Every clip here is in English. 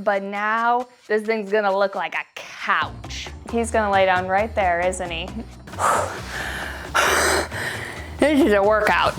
but now this thing's gonna look like a couch. He's gonna lay down right there, isn't he? This is a workout.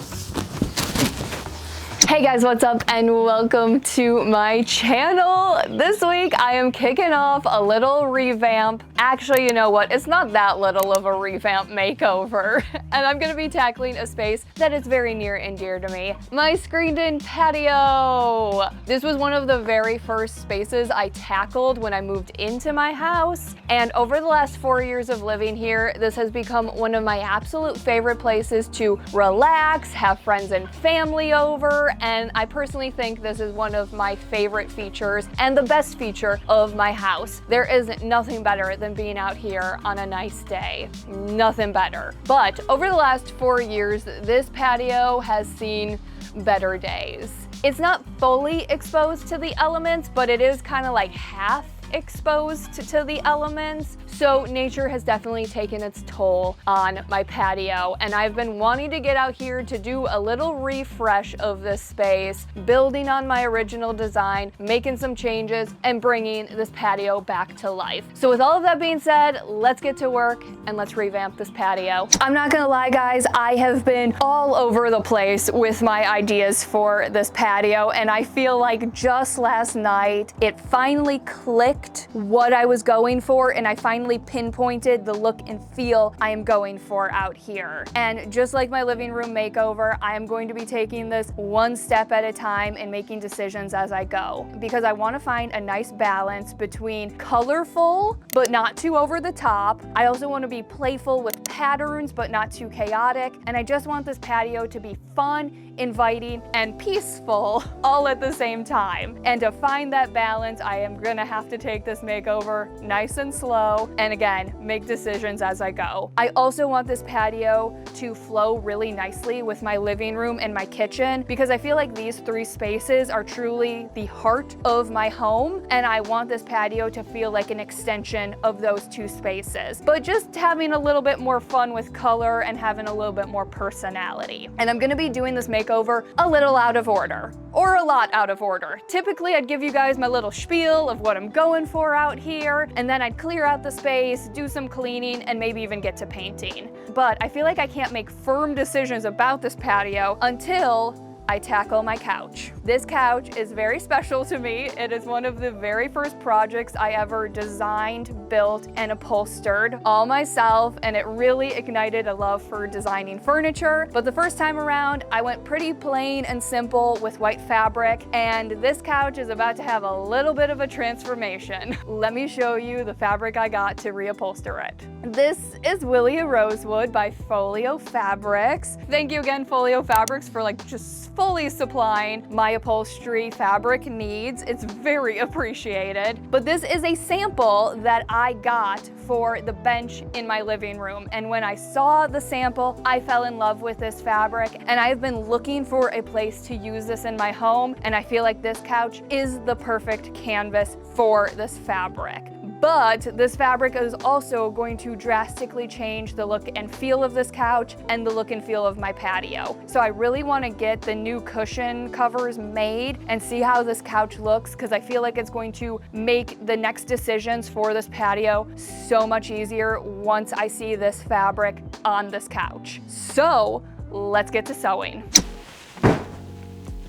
Hey guys, what's up and welcome to my channel. This week I am kicking off a little revamp. Actually, you know what? It's not that little of a revamp makeover. And I'm gonna be tackling a space that is very near and dear to me. My screened-in patio. This was one of the very first spaces I tackled when I moved into my house. And over the last 4 years of living here, this has become one of my absolute favorite places to relax, have friends and family over, and I personally think this is one of my favorite features and the best feature of my house. There is nothing better than being out here on a nice day. Nothing better. But over the last 4 years, this patio has seen better days. It's not fully exposed to the elements, but it is kind of like half exposed to the elements. So nature has definitely taken its toll on my patio, and I've been wanting to get out here to do a little refresh of this space, building on my original design, making some changes, and bringing this patio back to life. So with all of that being said, let's get to work and let's revamp this patio. I'm not gonna lie guys, I have been all over the place with my ideas for this patio, and I feel like just last night it finally clicked what I was going for, and I finally pinpointed the look and feel I am going for out here. And just like my living room makeover, I am going to be taking this one step at a time and making decisions as I go, because I want to find a nice balance between colorful but not too over the top. I also want to be playful with patterns but not too chaotic, and I just want this patio to be fun, inviting, and peaceful all at the same time. And to find that balance, I am gonna have to take this makeover nice and slow, and again, make decisions as I go. I also want this patio to flow really nicely with my living room and my kitchen, because I feel like these three spaces are truly the heart of my home, and I want this patio to feel like an extension of those two spaces, but just having a little bit more fun with color and having a little bit more personality. And I'm gonna be doing this makeover a little out of order, or a lot out of order. Typically, I'd give you guys my little spiel of what I'm going for out here, and then I'd clear out the space, do some cleaning, and maybe even get to painting. But I feel like I can't make firm decisions about this patio until I tackle my couch. This couch is very special to me. It is one of the very first projects I ever designed, built, and upholstered all myself, and it really ignited a love for designing furniture. But the first time around, I went pretty plain and simple with white fabric, and this couch is about to have a little bit of a transformation. Let me show you the fabric I got to reupholster it. This is Willia Rosewood by Folio Fabrics. Thank you again, Folio Fabrics, for just fully supplying my upholstery fabric needs. It's very appreciated. But this is a sample that I got for the bench in my living room. And when I saw the sample, I fell in love with this fabric, and I've been looking for a place to use this in my home, and I feel like this couch is the perfect canvas for this fabric. But this fabric is also going to drastically change the look and feel of this couch and the look and feel of my patio. So I really want to get the new cushion covers made and see how this couch looks, because I feel like it's going to make the next decisions for this patio so much easier once I see this fabric on this couch. So let's get to sewing.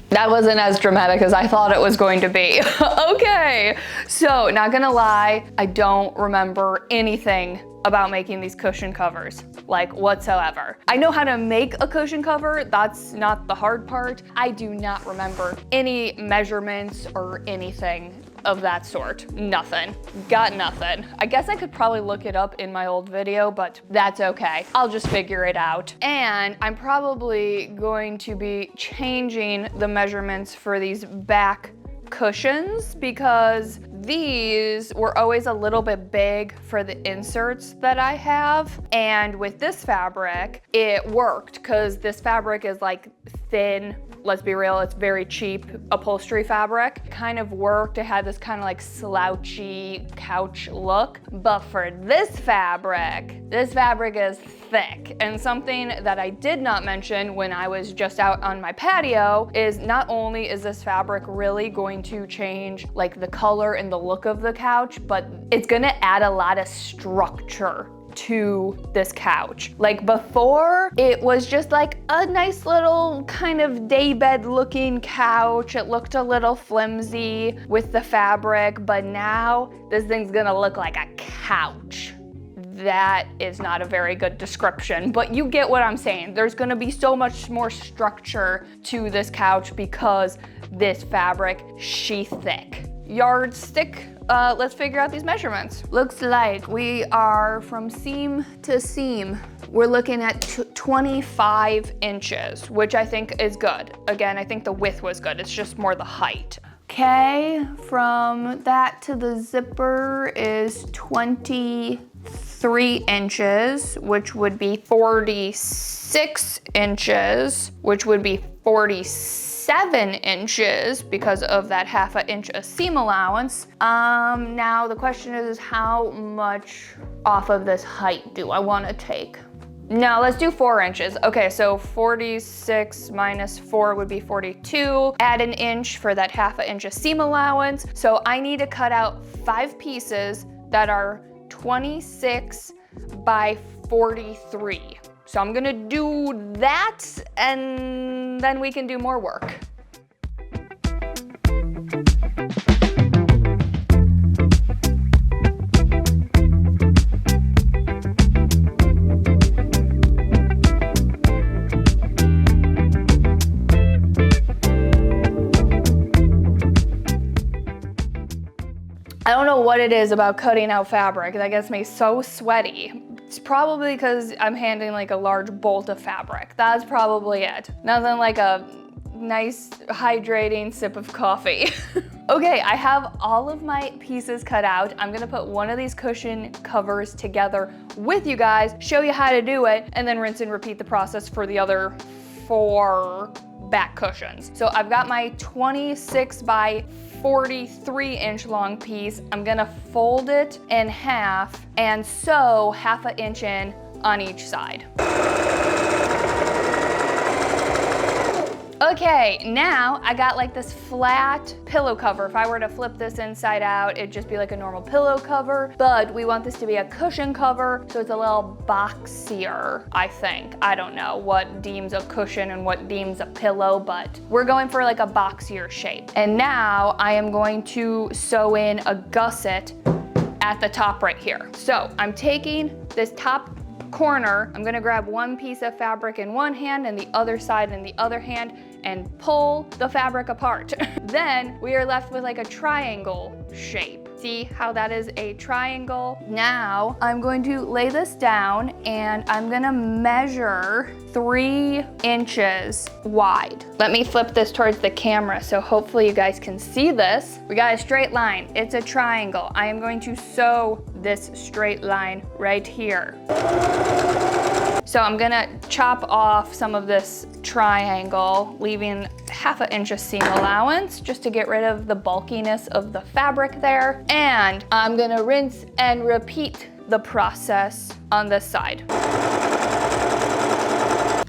That wasn't as dramatic as I thought it was going to be. Okay, so not gonna lie, I don't remember anything about making these cushion covers, like whatsoever. I know how to make a cushion cover, that's not the hard part. I do not remember any measurements or anything of that sort. Nothing. Got nothing. I guess I could probably look it up in my old video, but that's okay. I'll just figure it out. And I'm probably going to be changing the measurements for these back cushions, because these were always a little bit big for the inserts that I have. And with this fabric, it worked, because this fabric is like thin let's be real, it's very cheap upholstery fabric. Kind of worked. It had this kind of like slouchy couch look. But for this fabric is thick. And something that I did not mention when I was just out on my patio is not only is this fabric really going to change like the color and the look of the couch, but it's gonna add a lot of structure to this couch. Like before, it was just like a nice little kind of daybed looking couch. It looked a little flimsy with the fabric, but now this thing's gonna look like a couch. That is not a very good description, but you get what I'm saying. There's gonna be so much more structure to this couch because this fabric, she's thick. Yardstick. Let's figure out these measurements. Looks like we are from seam to seam. We're looking at 25 inches, which I think is good. Again, I think the width was good. It's just more the height. Okay, from that to the zipper is 23 inches, which would be 46 inches, which would be 47 inches because of that half an inch of seam allowance. Now the question is how much off of this height do I want to take? No, let's do 4 inches. Okay, so 46 minus 4 would be 42. Add an inch for that half an inch of seam allowance. So I need to cut out 5 pieces that are 26 by 43. So I'm gonna do that and then we can do more work. I don't know what it is about cutting out fabric that gets me so sweaty. It's probably because I'm handling like a large bolt of fabric. That's probably it. Nothing like a nice hydrating sip of coffee. Okay, I have all of my pieces cut out. I'm gonna put one of these cushion covers together with you guys, show you how to do it, and then rinse and repeat the process for the other 4 back cushions. So I've got my 26 by 43 inch long piece. I'm gonna fold it in half and sew half an inch in on each side. Okay, now I got like this flat pillow cover. If I were to flip this inside out, it'd just be like a normal pillow cover, but we want this to be a cushion cover, so it's a little boxier, I think. I don't know what deems a cushion and what deems a pillow, but we're going for like a boxier shape. And now I am going to sew in a gusset at the top right here. So I'm taking this top corner, I'm gonna grab one piece of fabric in one hand and the other side in the other hand and pull the fabric apart. Then we are left with like a triangle shape. See how that is a triangle? Now I'm going to lay this down and I'm gonna measure 3 inches wide. Let me flip this towards the camera so hopefully you guys can see this. We got a straight line, it's a triangle. I am going to sew this straight line right here. So I'm gonna chop off some of this triangle, leaving half an inch of seam allowance just to get rid of the bulkiness of the fabric there. And I'm gonna rinse and repeat the process on this side.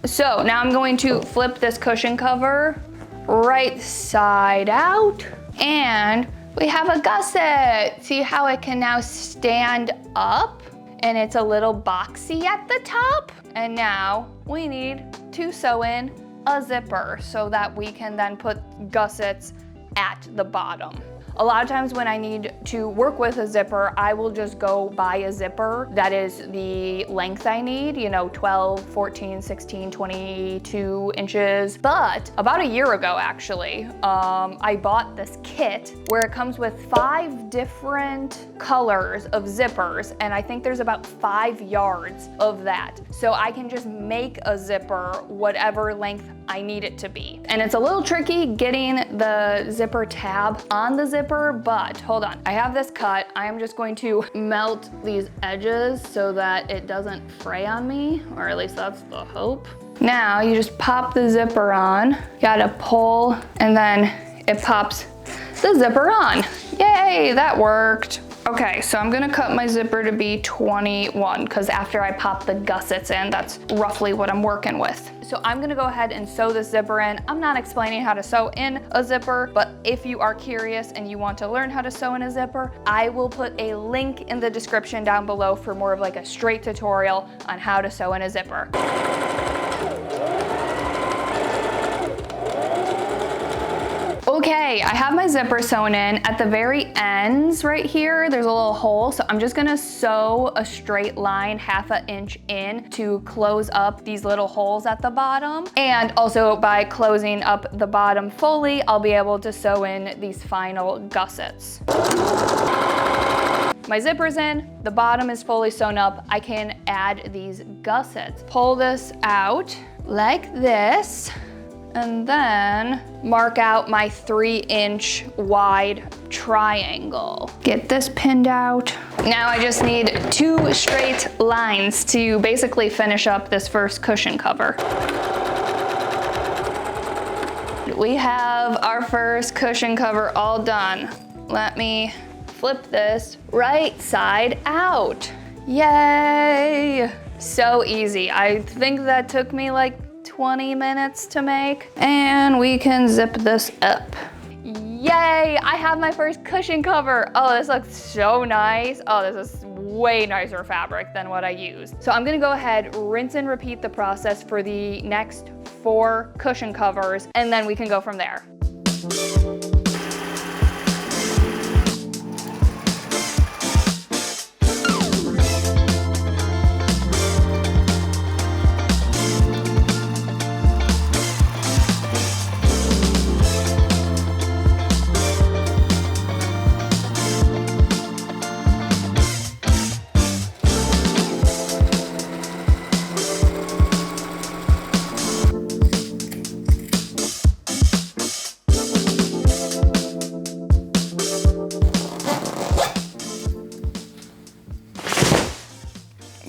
So now I'm going to flip this cushion cover right side out and we have a gusset. See how it can now stand up? And it's a little boxy at the top. And now we need to sew in a zipper so that we can then put gussets at the bottom. A lot of times when I need to work with a zipper, I will just go buy a zipper that is the length I need, you know, 12, 14, 16, 22 inches. But about a year ago, actually, I bought this kit where it comes with 5 different colors of zippers, and I think there's about 5 yards of that. So I can just make a zipper whatever length I need it to be. And it's a little tricky getting the zipper tab on the zipper, but hold on. I have this cut. I am just going to melt these edges so that it doesn't fray on me, or at least that's the hope. Now you just pop the zipper on, gotta pull, and then it pops the zipper on. Yay, that worked. Okay, so I'm gonna cut my zipper to be 21 because after I pop the gussets in, that's roughly what I'm working with. So I'm gonna go ahead and sew this zipper in. I'm not explaining how to sew in a zipper, but if you are curious and you want to learn how to sew in a zipper, I will put a link in the description down below for more of like a straight tutorial on how to sew in a zipper. Okay, I have my zipper sewn in. At the very ends right here, there's a little hole, so I'm just gonna sew a straight line 1/2 inch in to close up these little holes at the bottom. And also by closing up the bottom fully, I'll be able to sew in these final gussets. My zipper's in, the bottom is fully sewn up. I can add these gussets. Pull this out like this, and then mark out my 3-inch wide triangle. Get this pinned out. Now I just need 2 straight lines to basically finish up this first cushion cover. We have our first cushion cover all done. Let me flip this right side out. Yay! So easy. I think that took me like 20 minutes to make, and we can zip this up. Yay, I have my first cushion cover. Oh, this looks so nice. Oh, this is way nicer fabric than what I used. So I'm gonna go ahead, rinse and repeat the process for the next 4 cushion covers, and then we can go from there.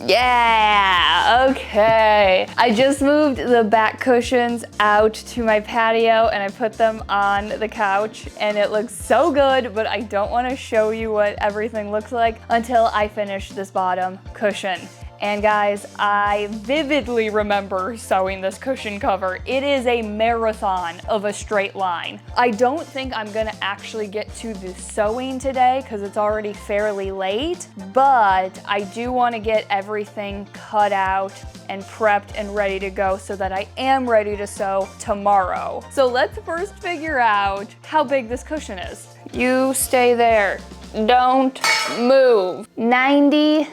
Yeah, okay. I just moved the back cushions out to my patio and I put them on the couch and it looks so good, but I don't want to show you what everything looks like until I finish this bottom cushion. And guys, I vividly remember sewing this cushion cover. It is a marathon of a straight line. I don't think I'm gonna actually get to the sewing today because it's already fairly late, but I do wanna get everything cut out and prepped and ready to go so that I am ready to sew tomorrow. So let's first figure out how big this cushion is. You stay there, don't move. 95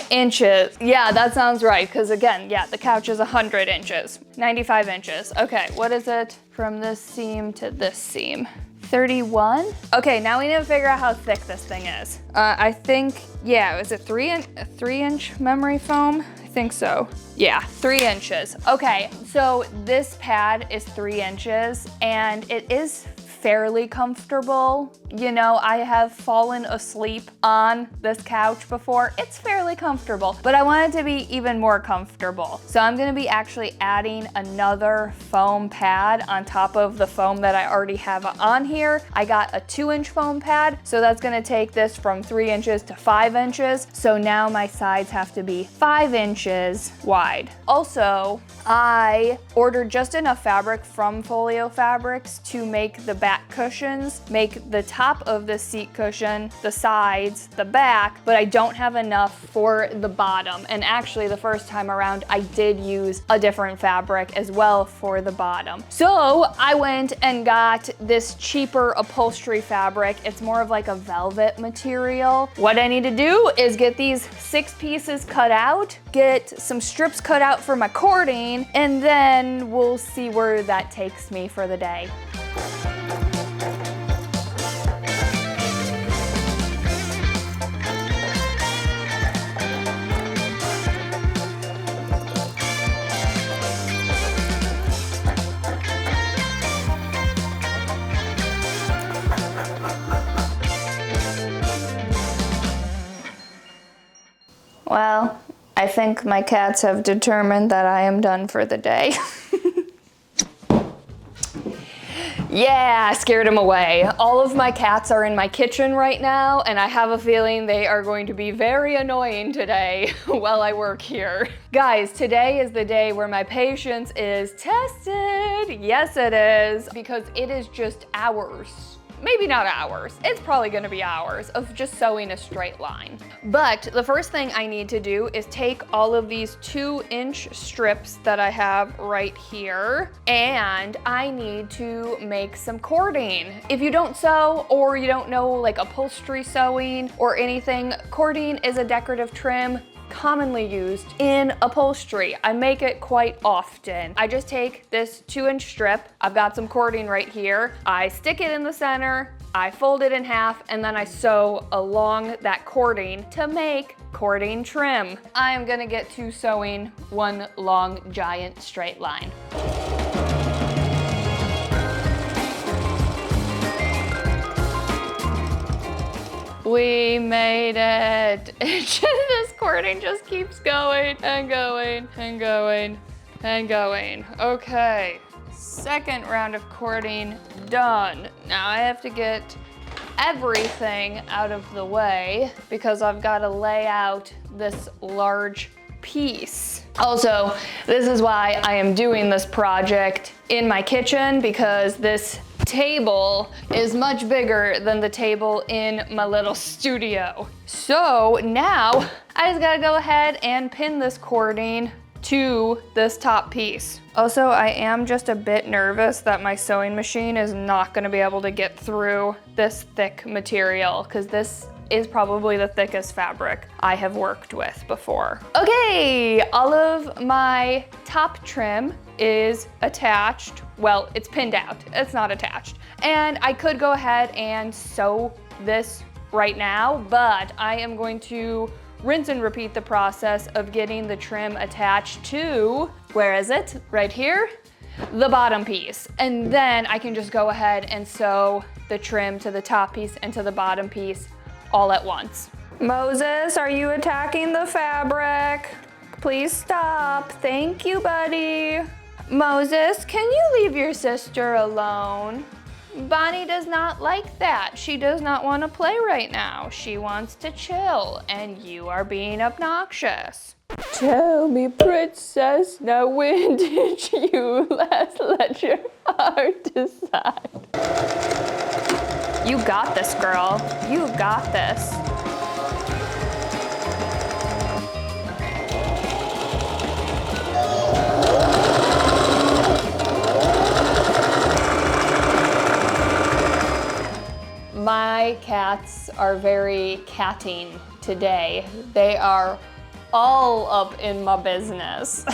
inches. Yeah, that sounds right, because again, yeah, the couch is 100 inches. 95 inches. Okay, what is it from this seam to this seam? 31? Okay, now we need to figure out how thick this thing is. I think, yeah, is it 3-inch memory foam? I think so. Yeah, 3 inches. Okay, so this pad is 3 inches and it is fairly comfortable. You know, I have fallen asleep on this couch before. It's fairly comfortable, but I want it to be even more comfortable. So I'm gonna be actually adding another foam pad on top of the foam that I already have on here. I got a 2-inch foam pad, so that's gonna take this from 3 inches to 5 inches. So now my sides have to be 5 inches wide. Also, I ordered just enough fabric from Folio Fabrics to make the back cushions, make the top of the seat cushion, the sides, the back, but I don't have enough for the bottom. And actually the first time around, I did use a different fabric as well for the bottom. So I went and got this cheaper upholstery fabric. It's more of like a velvet material. What I need to do is get these 6 pieces cut out, get some strips cut out for my cording, and then we'll see where that takes me for the day. Well, I think my cats have determined that I am done for the day. Yeah, I scared them away. All of my cats are in my kitchen right now, and I have a feeling they are going to be very annoying today while I work here. Guys, today is the day where my patience is tested. Yes, it is, because it is just hours. Maybe not hours, it's probably gonna be hours of just sewing a straight line. But the first thing I need to do is take all of these 2-inch strips that I have right here, and I need to make some cording. If you don't sew, or you don't know like upholstery sewing or anything, cording is a decorative trim commonly used in upholstery. I make it quite often. I just take this 2-inch strip, I've got some cording right here, I stick it in the center, I fold it in half, and then I sew along that cording to make cording trim. I am gonna get to sewing one long giant straight line. We made it. This cording just keeps going and going and going and going. Okay, second round of cording done. Now I have to get everything out of the way because I've got to lay out this large piece. Also, this is why I am doing this project in my kitchen, because this table is much bigger than the table in my little studio. So now I just gotta go ahead and pin this cording to this top piece. Also, I am just a bit nervous that my sewing machine is not gonna be able to get through this thick material, because this is probably the thickest fabric I have worked with before. Okay, all of my top trim is attached. Well, it's pinned out, it's not attached. And I could go ahead and sew this right now, but I am going to rinse and repeat the process of getting the trim attached to, where is it? Right here, the bottom piece. And then I can just go ahead and sew the trim to the top piece and to the bottom piece all at once. Moses, are you attacking the fabric? Please stop. Thank you, buddy. Moses, can you leave your sister alone? Bonnie does not like that. She does not want to play right now. She wants to chill, and you are being obnoxious. Tell me, princess, now when did you last let your heart decide? You got this, girl. You got this. My cats are very catting today. They are all up in my business.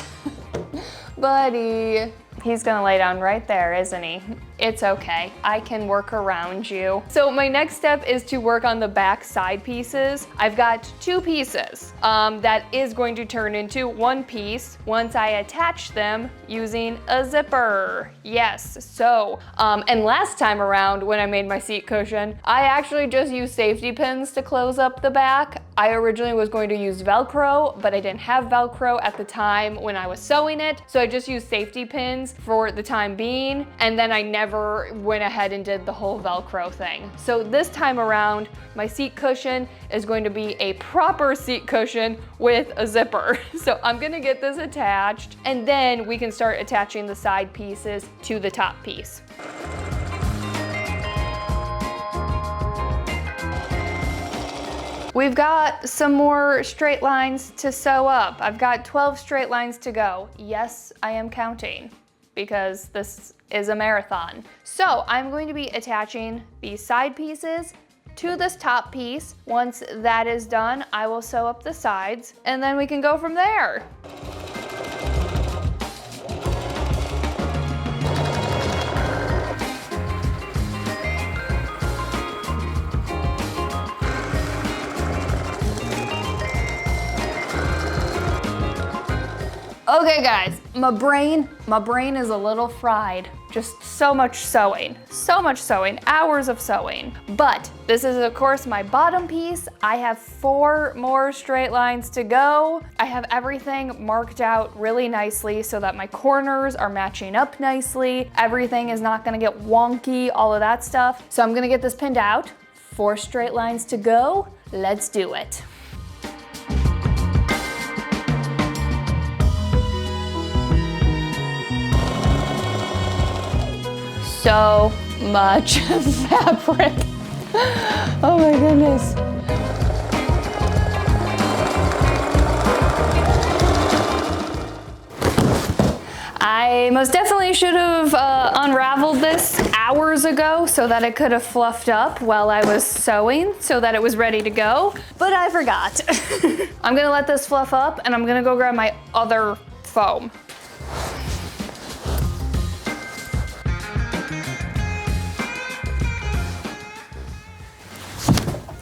Buddy, he's gonna lay down right there, isn't he? It's okay, I can work around you. So my next step is to work on the back side pieces. I've got 2 pieces that is going to turn into 1 piece once I attach them using a zipper. Yes, so, and last time around when I made my seat cushion, I actually just used safety pins to close up the back. I originally was going to use Velcro, but I didn't have Velcro at the time when I was sewing it, so I just used safety pins for the time being, and then I never went ahead and did the whole Velcro thing. So this time around, my seat cushion is going to be a proper seat cushion with a zipper. So I'm gonna get this attached, and then we can start attaching the side pieces to the top piece. We've got some more straight lines to sew up. I've got 12 straight lines to go. Yes, I am counting, because this is a marathon. So I'm going to be attaching these side pieces to this top piece. Once that is done, I will sew up the sides, and then we can go from there. Okay guys, my brain is a little fried. Just so much sewing, hours of sewing. But this is of course my bottom piece. I have 4 more straight lines to go. I have everything marked out really nicely so that my corners are matching up nicely. Everything is not gonna get wonky, all of that stuff. So I'm gonna get this pinned out. 4 straight lines to go. Let's do it. So much fabric. Oh my goodness. I most definitely should have unraveled this hours ago so that it could have fluffed up while I was sewing so that it was ready to go, but I forgot. I'm gonna let this fluff up and I'm gonna go grab my other foam.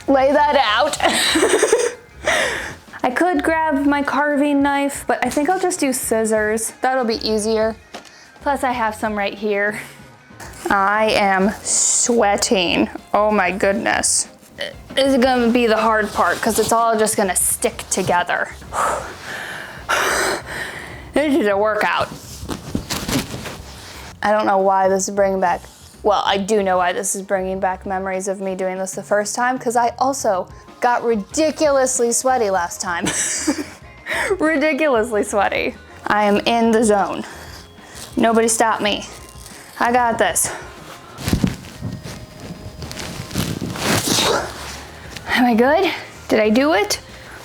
Lay that out. I could grab my carving knife, but I think I'll just use scissors. That'll be easier. Plus I have some right here. I am sweating. Oh my goodness. This is gonna be the hard part because it's all just gonna stick together. This is a workout. I don't know why this is bringing back, well, I do know why this is bringing back memories of me doing this the first time, because I also got ridiculously sweaty last time. Ridiculously sweaty. I am in the zone. Nobody stop me. I got this. Am I good? Did I do it?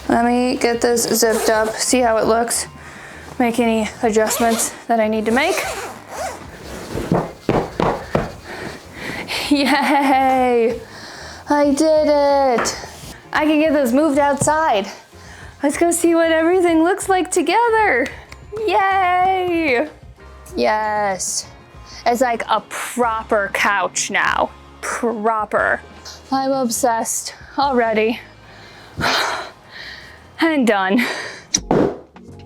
Let me get this zipped up, see how it looks. Make any adjustments that I need to make. Yay! I did it! I can get this moved outside. Let's go see what everything looks like together. Yay! Yes. It's like a proper couch now. Proper. I'm obsessed already. And done.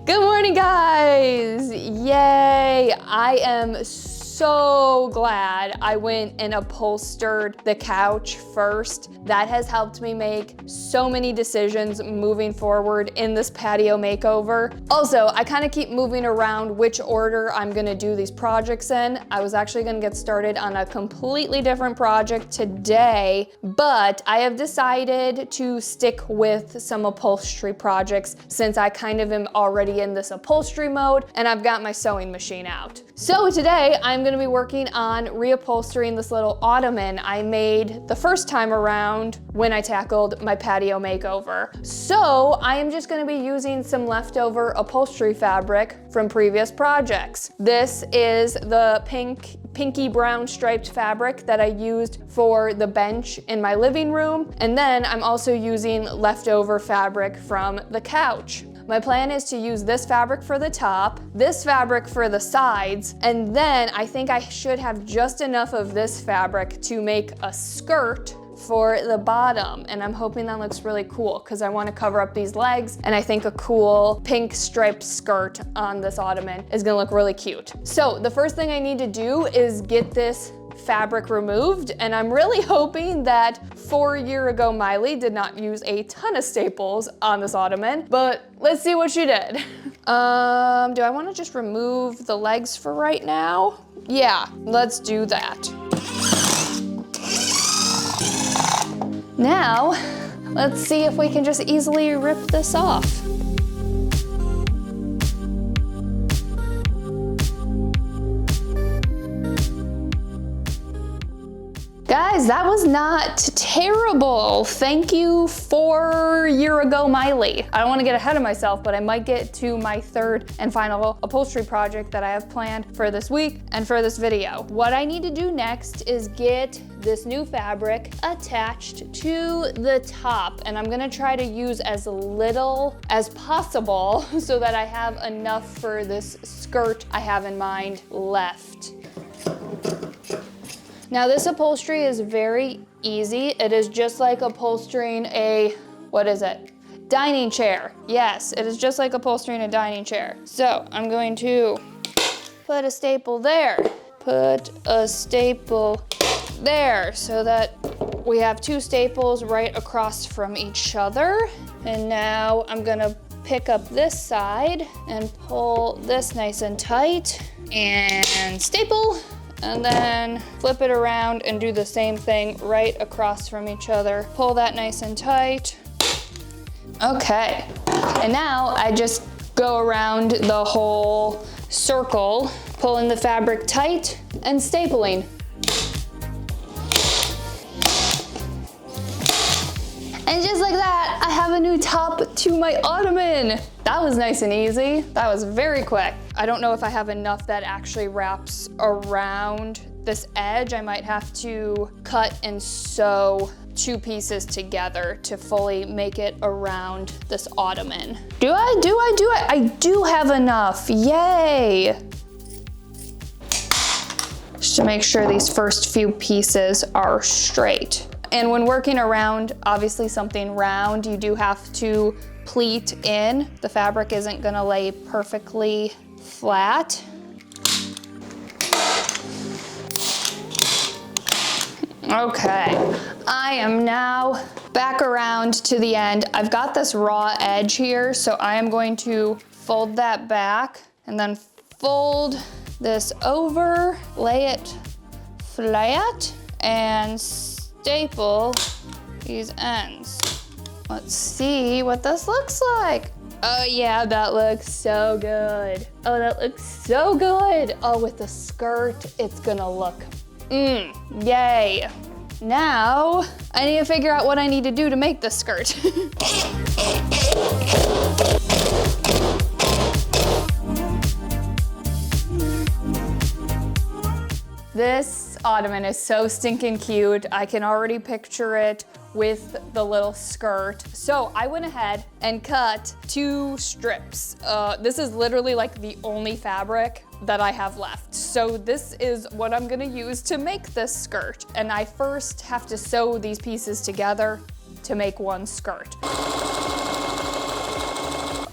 Good morning, guys! Yay! I am so glad I went and upholstered the couch first. That has helped me make so many decisions moving forward in this patio makeover. Also, I kind of keep moving around which order I'm gonna do these projects in. I was actually gonna get started on a completely different project today, but I have decided to stick with some upholstery projects since I kind of am already in this upholstery mode and I've got my sewing machine out. So today I'm gonna be working on reupholstering this little ottoman I made the first time around when I tackled my patio makeover. So I am just gonna be using some leftover upholstery fabric from previous projects. This is the pinky brown striped fabric that I used for the bench in my living room. And then I'm also using leftover fabric from the couch. My plan is to use this fabric for the top, this fabric for the sides, and then I think I should have just enough of this fabric to make a skirt for the bottom. And I'm hoping that looks really cool because I want to cover up these legs, and I think a cool pink striped skirt on this ottoman is gonna look really cute. So the first thing I need to do is get this fabric removed, and I'm really hoping that 4-year-ago Miley did not use a ton of staples on this ottoman, but let's see what she did. Do I want to just remove the legs for right now? Yeah, let's do that. Now, let's see if we can just easily rip this off. Guys, that was not terrible. Thank you 4-year-ago Miley. I don't want to get ahead of myself, but I might get to my third and final upholstery project that I have planned for this week and for this video. What I need to do next is get this new fabric attached to the top, and I'm gonna try to use as little as possible so that I have enough for this skirt I have in mind left. Now this upholstery is very easy. It is just like upholstering a, what is it? Dining chair. Yes, it is just like upholstering a dining chair. So I'm going to put a staple there. put a staple there so that we have 2 staples right across from each other. And now I'm gonna pick up this side and pull this nice and tight and staple, and then flip it around and do the same thing right across from each other. Pull that nice and tight. Okay, and now I just go around the whole circle, pulling the fabric tight and stapling. And just like that, I have a new top to my ottoman. That was nice and easy. That was very quick. I don't know if I have enough that actually wraps around this edge. I might have to cut and sew 2 pieces together to fully make it around this ottoman. Do I? I do have enough, yay! Just to make sure these first few pieces are straight. And when working around, obviously something round, you do have to pleat in. The fabric isn't gonna lay perfectly flat. Okay, I am now back around to the end. I've got this raw edge here, so I am going to fold that back and then fold this over, lay it flat, and staple these ends. Let's see what this looks like. Oh yeah, that looks so good. Oh, that looks so good. Oh, with the skirt, it's gonna look, yay. Now, I need to figure out what I need to do to make this skirt. This ottoman is so stinking cute. I can already picture it with the little skirt. So I went ahead and cut 2 strips. This is literally like the only fabric that I have left. So this is what I'm gonna use to make this skirt. And I first have to sew these pieces together to make one skirt.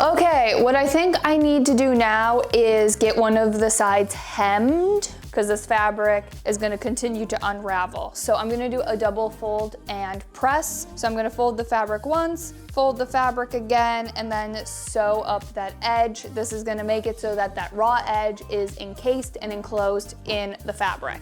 Okay, what I think I need to do now is get one of the sides hemmed, because this fabric is gonna continue to unravel. So I'm gonna do a double fold and press. So I'm gonna fold the fabric once, fold the fabric again, and then sew up that edge. This is gonna make it so that that raw edge is encased and enclosed in the fabric.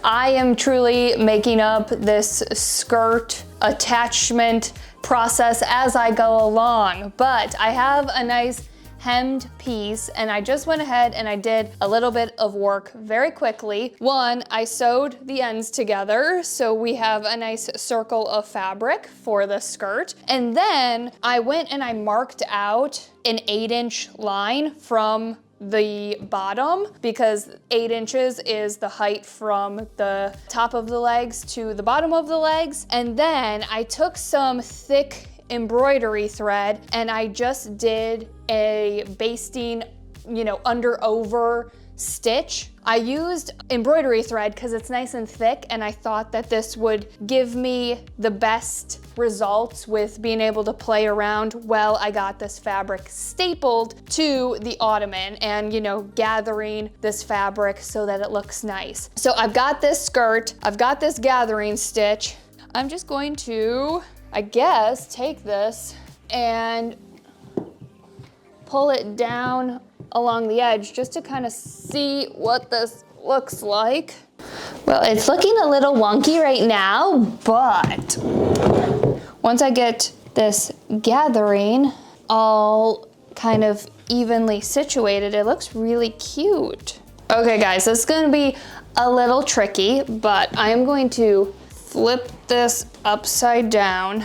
I am truly making up this skirt attachment process as I go along, but I have a nice hemmed piece and I just went ahead and I did a little bit of work very quickly. One, I sewed the ends together so we have a nice circle of fabric for the skirt, and then I went and I marked out an 8-inch line from the bottom, because 8 inches is the height from the top of the legs to the bottom of the legs. And then I took some thick embroidery thread and I just did a basting, under over stitch. I used embroidery thread because it's nice and thick, and I thought that this would give me the best results with being able to play around while I got this fabric stapled to the ottoman and, gathering this fabric so that it looks nice. So I've got this skirt, I've got this gathering stitch. I'm just going to, I guess, take this and pull it down along the edge just to kind of see what this looks like. Well, it's looking a little wonky right now, but once I get this gathering all kind of evenly situated, it looks really cute. Okay guys, this is gonna be a little tricky, but I am going to flip this upside down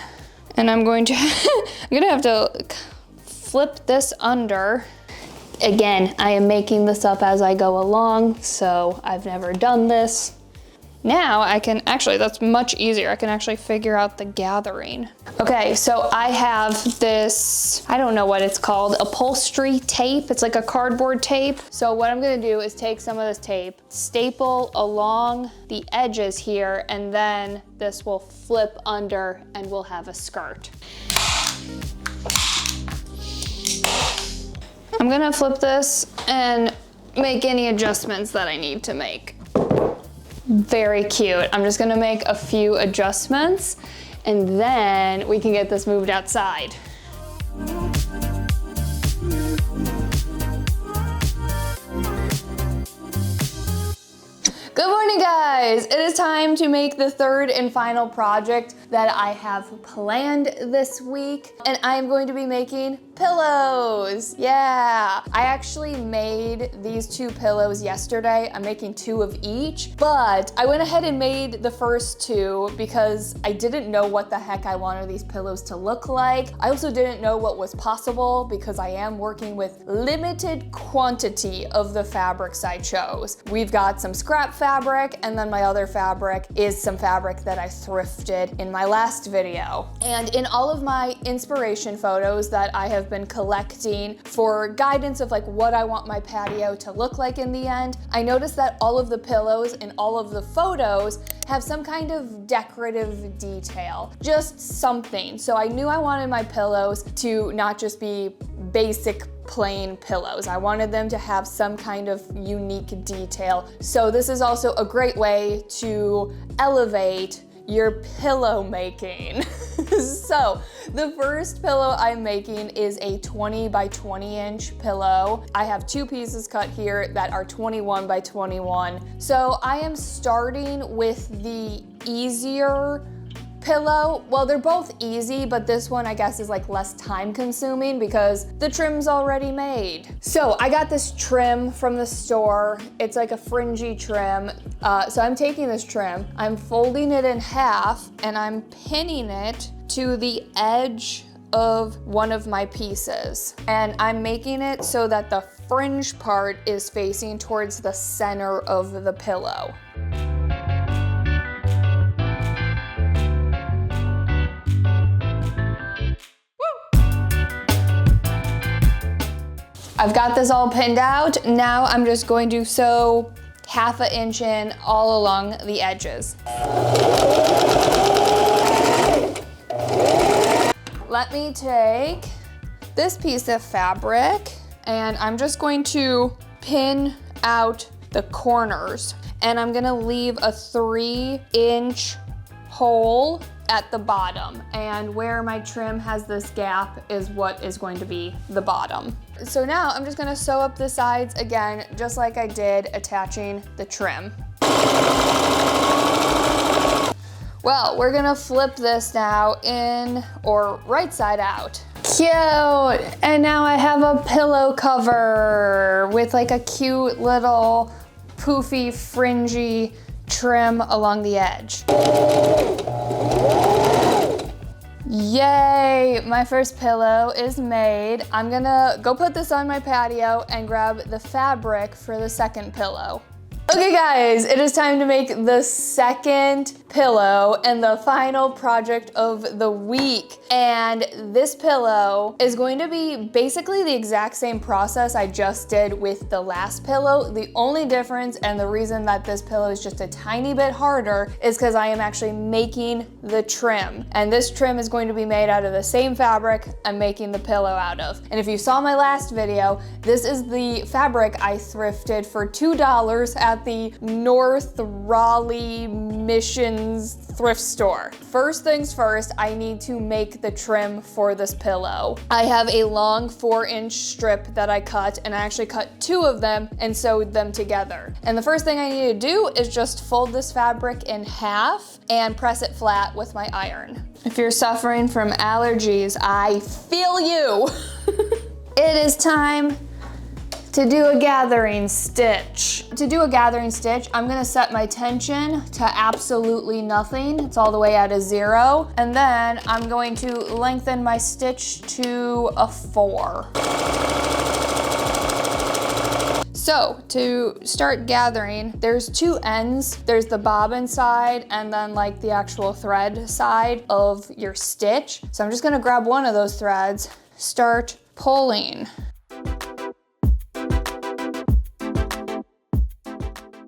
and I'm going to, I'm gonna have to flip this under. Again, I am making this up as I go along, so I've never done this. Now I can actually, that's much easier. I can actually figure out the gathering. Okay, so I have this, I don't know what it's called, upholstery tape. It's like a cardboard tape. So what I'm gonna do is take some of this tape, staple along the edges here, and then this will flip under and we'll have a skirt. I'm gonna flip this and make any adjustments that I need to make. Very cute. I'm just gonna make a few adjustments and then we can get this moved outside. Good morning, guys. It is time to make the third and final project that I have planned this week, and I am going to be making pillows. Yeah, I actually made these 2 pillows yesterday. I'm making 2 of each, but I went ahead and made the first 2 because I didn't know what the heck I wanted these pillows to look like. I also didn't know what was possible because I am working with limited quantity of the fabrics I chose. We've got some scrap fabric, and then my other fabric is some fabric that I thrifted in my last video. And in all of my inspiration photos that I have been collecting for guidance of like what I want my patio to look like in the end, I noticed that all of the pillows in all of the photos have some kind of decorative detail, just something. So I knew I wanted my pillows to not just be basic plain pillows. I wanted them to have some kind of unique detail. So this is also a great way to elevate your pillow making. So the first pillow I'm making is a 20 by 20 inch pillow. I have 2 pieces cut here that are 21 by 21. So I am starting with the easier pillow. Well, they're both easy, but this one I guess is like less time consuming because the trim's already made. So I got this trim from the store. It's like a fringy trim. So I'm taking this trim, I'm folding it in half, and I'm pinning it to the edge of one of my pieces. And I'm making it so that the fringe part is facing towards the center of the pillow. I've got this all pinned out. Now I'm just going to sew 1/2 inch in all along the edges. Let me take this piece of fabric and I'm just going to pin out the corners, and I'm gonna leave a 3-inch hole at the bottom, and where my trim has this gap is what is going to be the bottom. So now I'm just gonna sew up the sides again, just like I did attaching the trim. Well, we're gonna flip this now in, or right side out. Cute, and now I have a pillow cover with like a cute little poofy, fringy trim along the edge. Yay, my first pillow is made. I'm gonna go put this on my patio and grab the fabric for the second pillow. Okay guys, it is time to make the second pillow and the final project of the week. And this pillow is going to be basically the exact same process I just did with the last pillow. The only difference, and the reason that this pillow is just a tiny bit harder, is because I am actually making the trim. And this trim is going to be made out of the same fabric I'm making the pillow out of. And if you saw my last video, this is the fabric I thrifted for $2 at the North Raleigh Missions thrift store. First things first, I need to make the trim for this pillow. I have a long 4-inch strip that I cut, and I actually cut 2 of them and sewed them together. And the first thing I need to do is just fold this fabric in half and press it flat with my iron. If you're suffering from allergies, I feel you. It is time to do a gathering stitch. To do a gathering stitch, I'm gonna set my tension to absolutely nothing. It's all the way at a 0. And then I'm going to lengthen my stitch to a 4. So to start gathering, there's two ends. There's the bobbin side and then like the actual thread side of your stitch. So I'm just gonna grab one of those threads, start pulling.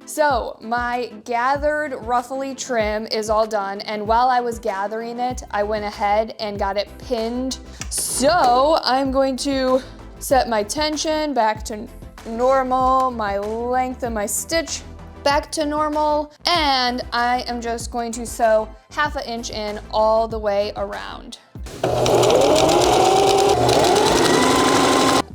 So my gathered ruffly trim is all done, and while I was gathering it, I went ahead and got it pinned. So I'm going to set my tension back to normal, my length of my stitch back to normal, and I am just going to sew 1/2 inch in all the way around.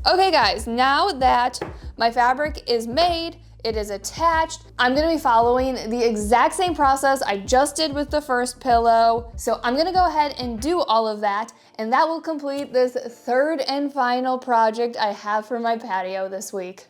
Okay guys, now that my fabric is made, it is attached, I'm gonna be following the exact same process I just did with the first pillow. So I'm gonna go ahead and do all of that, and that will complete this third and final project I have for my patio this week.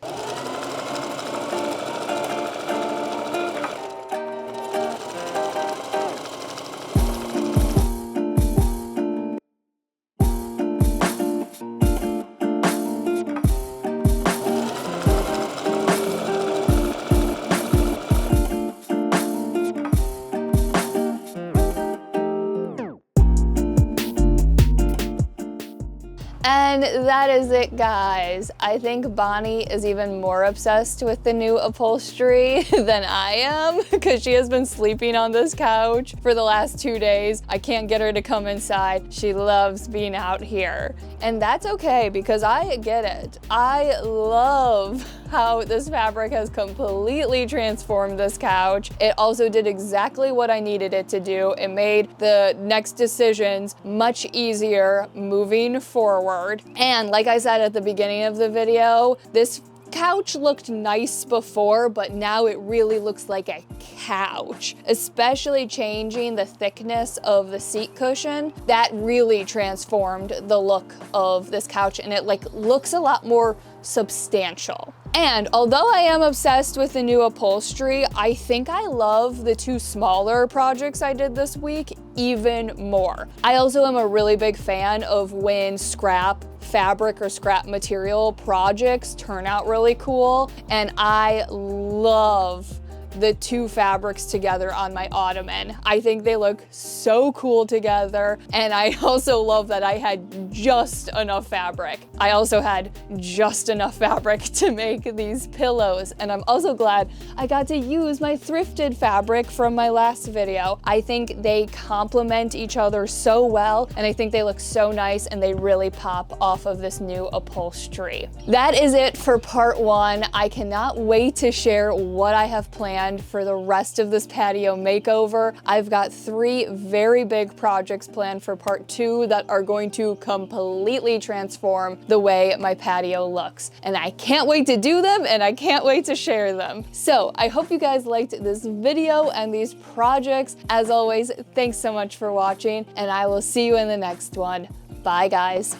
And that is it, guys. I think Bonnie is even more obsessed with the new upholstery than I am, because she has been sleeping on this couch for the last 2 days. I can't get her to come inside. She loves being out here. And that's okay, because I get it. I love how this fabric has completely transformed this couch. It also did exactly what I needed it to do. It made the next decisions much easier moving forward. And like I said at the beginning of the video, this couch looked nice before, but now it really looks like a couch. Especially changing the thickness of the seat cushion, that really transformed the look of this couch, and it looks a lot more substantial. And although I am obsessed with the new upholstery, I think I love the 2 smaller projects I did this week even more. I also am a really big fan of when scrap fabric or scrap material projects turn out really cool, and I love the 2 fabrics together on my Ottoman. I think they look so cool together, and I also love that I had just enough fabric. I also had just enough fabric to make these pillows, and I'm also glad I got to use my thrifted fabric from my last video. I think they complement each other so well, and I think they look so nice, and they really pop off of this new upholstery. That is it for part 1. I cannot wait to share what I have planned for the rest of this patio makeover. I've got 3 very big projects planned for part 2 that are going to completely transform the way my patio looks. And I can't wait to do them, and I can't wait to share them. So I hope you guys liked this video and these projects. As always, thanks so much for watching, and I will see you in the next one. Bye, guys.